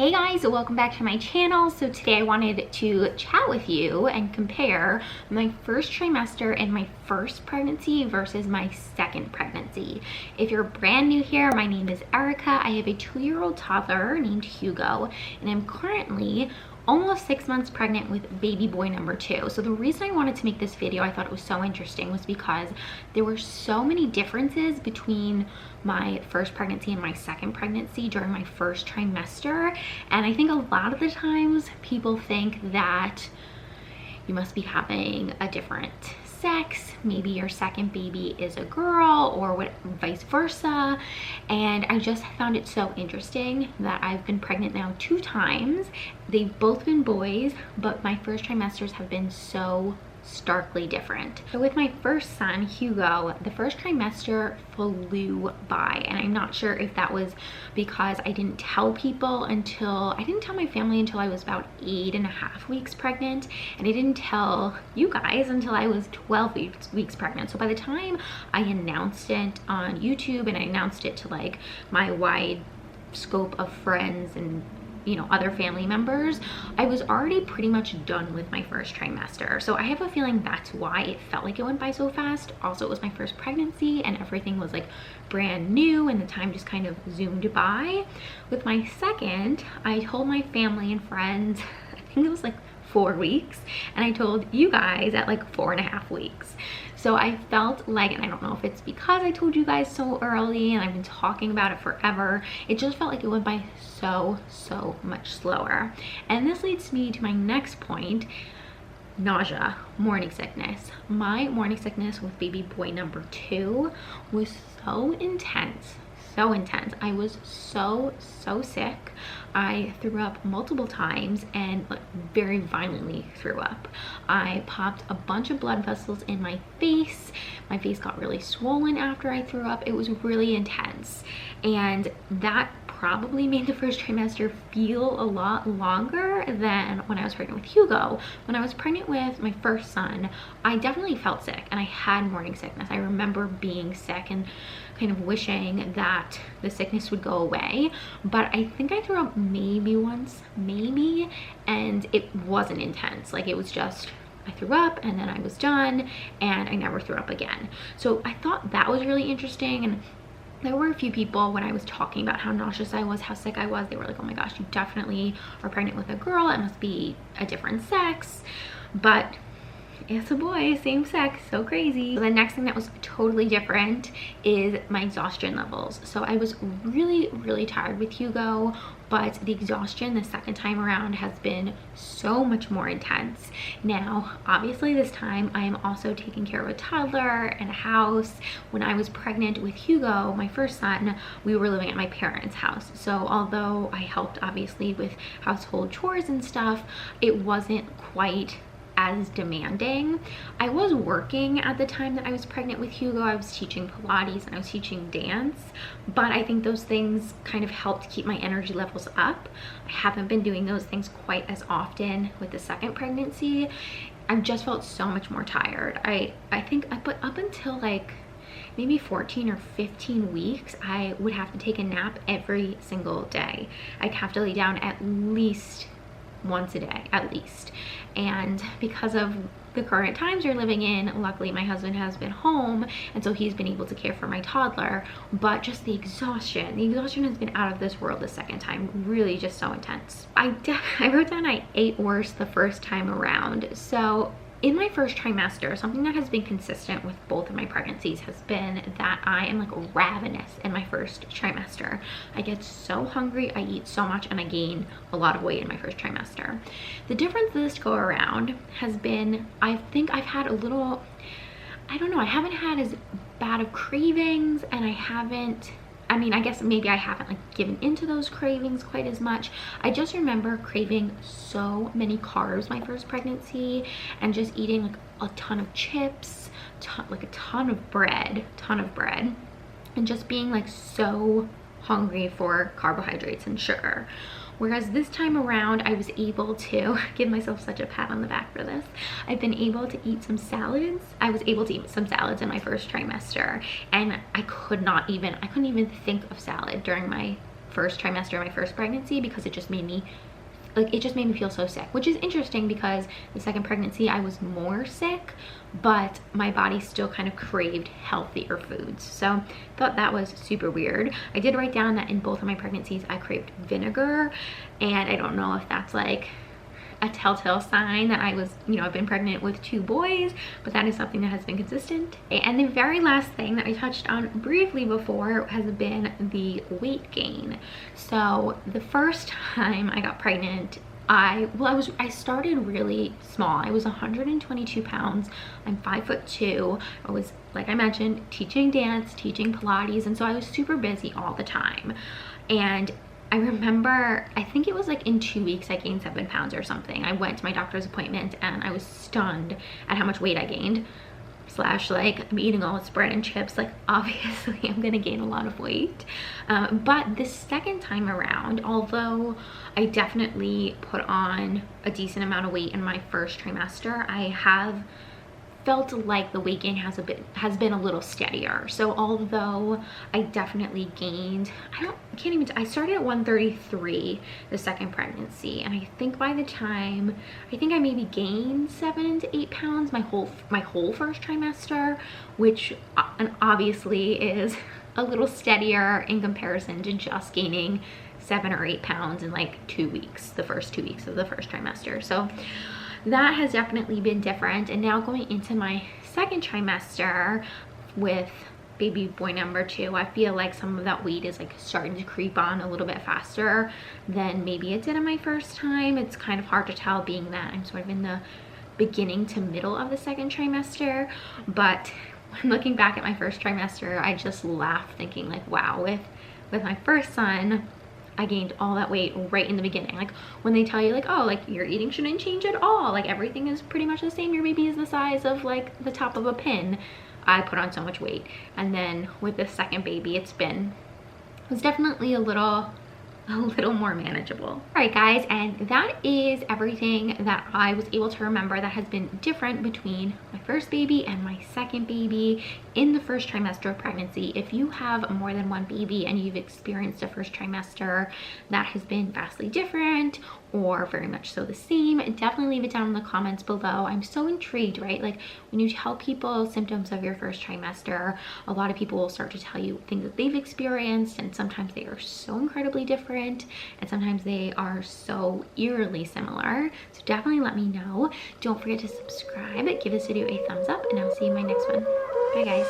Hey guys, welcome back to my channel. So today I wanted to chat with you and compare my first trimester and my first pregnancy versus my second pregnancy. If you're brand new here, my name is Erica. I have a 2-year-old toddler named Hugo, and I'm currently almost 6 months pregnant with baby boy number 2. So the reason I wanted to make this video, I thought it was so interesting, was because there were so many differences between my first pregnancy and my second pregnancy during my first trimester. And I think a lot of the times people think that you must be having a different sex, maybe your second baby is a girl or what, vice versa. And I just found it so interesting that I've been pregnant now 2 times. They've both been boys, but my first trimesters have been so starkly different. So with my first son, Hugo, the first trimester flew by, and I'm not sure if that was because I didn't tell my family until I was about 8.5 weeks pregnant, and I didn't tell you guys until I was 12 weeks pregnant. So by the time I announced it on YouTube and I announced it to like my wide scope of friends and other family members, I was already pretty much done with my first trimester. So I have a feeling that's why it felt like it went by so fast. Also, it was my first pregnancy and everything was like brand new and the time just kind of zoomed by. With my second, I told my family and friends, I think it was like 4 weeks, and I told you guys at like 4.5 weeks. So I felt like, and I don't know if it's because I told you guys so early and I've been talking about it forever, it just felt like it went by so much slower. And this leads me to my next point: nausea, morning sickness. My morning sickness with baby boy number 2 was so intense. I was so sick. I threw up multiple times and like very violently threw up. I popped a bunch of blood vessels in my face. My face got really swollen after I threw up. It was really intense, and that probably made the first trimester feel a lot longer than when I was pregnant with Hugo. When I was pregnant with my first son, I definitely felt sick and I had morning sickness. I remember being sick and kind of wishing that the sickness would go away, but I think I threw up maybe once, and it wasn't intense. Like, it was just, I threw up and then I was done and I never threw up again. So I thought that was really interesting. And there were a few people, when I was talking about how nauseous I was, how sick I was, they were like, oh my gosh, you definitely are pregnant with a girl. It must be a different sex. But it's a boy, same sex, so crazy. So the next thing that was totally different is my exhaustion levels. So I was really tired with Hugo, but the exhaustion the second time around has been so much more intense. Now, obviously this time I am also taking care of a toddler and a house. When I was pregnant with Hugo, my first son, we were living at my parents' house. So although I helped obviously with household chores and stuff, it wasn't quite as demanding. I was working at the time that I was pregnant with Hugo. I was teaching Pilates and I was teaching dance, but I think those things kind of helped keep my energy levels up. I haven't been doing those things quite as often with the second pregnancy. I've just felt so much more tired. I think up until like maybe 14 or 15 weeks, I would have to take a nap every single day. I'd have to lay down at least once a day, at least. And because of the current times we're living in, luckily my husband has been home, and so he's been able to care for my toddler. But just the exhaustion has been out of this world the second time. Really just so intense. I wrote down I ate worse the first time around. So in my first trimester, something that has been consistent with both of my pregnancies has been that I am like ravenous in my first trimester. I get so hungry, I eat so much, and I gain a lot of weight in my first trimester. The difference this go around has been, I think I've had a little, I don't know, I haven't had as bad of cravings, and I guess maybe I haven't like given into those cravings quite as much. I just remember craving so many carbs my first pregnancy, and just eating like a ton of chips, like a ton of bread, and just being like so hungry for carbohydrates and sugar. Whereas this time around, I was able to give myself such a pat on the back for this. I've been able to eat some salads. I was able to eat some salads in my first trimester, and I couldn't even think of salad during my first trimester of my first pregnancy because it just made me feel so sick, which is interesting because the second pregnancy I was more sick, but my body still kind of craved healthier foods. So I thought that was super weird. I did write down that in both of my pregnancies I craved vinegar, and I don't know if that's like a telltale sign that I was, you know, I've been pregnant with 2 boys, but that is something that has been consistent. And the very last thing that I touched on briefly before has been the weight gain. So the first time I got pregnant, I started really small. I was 122 pounds. I'm 5'2". I was, like I mentioned, teaching dance, teaching Pilates, and so I was super busy all the time. And I remember, I think it was like in 2 weeks I gained 7 pounds or something. I went to my doctor's appointment and I was stunned at how much weight I gained. Slash, like, I'm eating all this bread and chips, like obviously I'm gonna gain a lot of weight. But this second time around, although I definitely put on a decent amount of weight in my first trimester, I have felt like the weight gain has been a little steadier. So although I definitely gained, I started at 133 the second pregnancy, and I think by the time, I think I maybe gained 7 to 8 pounds my whole first trimester, which obviously is a little steadier in comparison to just gaining 7 or 8 pounds in like 2 weeks, the first 2 weeks of the first trimester. So that has definitely been different. And now going into my second trimester with baby boy number 2, I feel like some of that weight is like starting to creep on a little bit faster than maybe it did in my first time. It's kind of hard to tell, being that I'm sort of in the beginning to middle of the second trimester. But when looking back at my first trimester, I just laugh thinking like, wow, with my first son, I gained all that weight right in the beginning. Like when they tell you like, oh, like your eating shouldn't change at all, like everything is pretty much the same, your baby is the size of like the top of a pin, I put on so much weight. And then with the second baby, it was definitely a little more manageable. All right guys, and that is everything that I was able to remember that has been different between my first baby and my second baby in the first trimester of pregnancy. If you have more than one baby and you've experienced a first trimester that has been vastly different or very much so the same, definitely leave it down in the comments below. I'm so intrigued, right? Like when you tell people symptoms of your first trimester, a lot of people will start to tell you things that they've experienced, and sometimes they are so incredibly different and sometimes they are so eerily similar. So definitely let me know. Don't forget to subscribe, give this video a thumbs up, and I'll see you in my next one. Bye guys.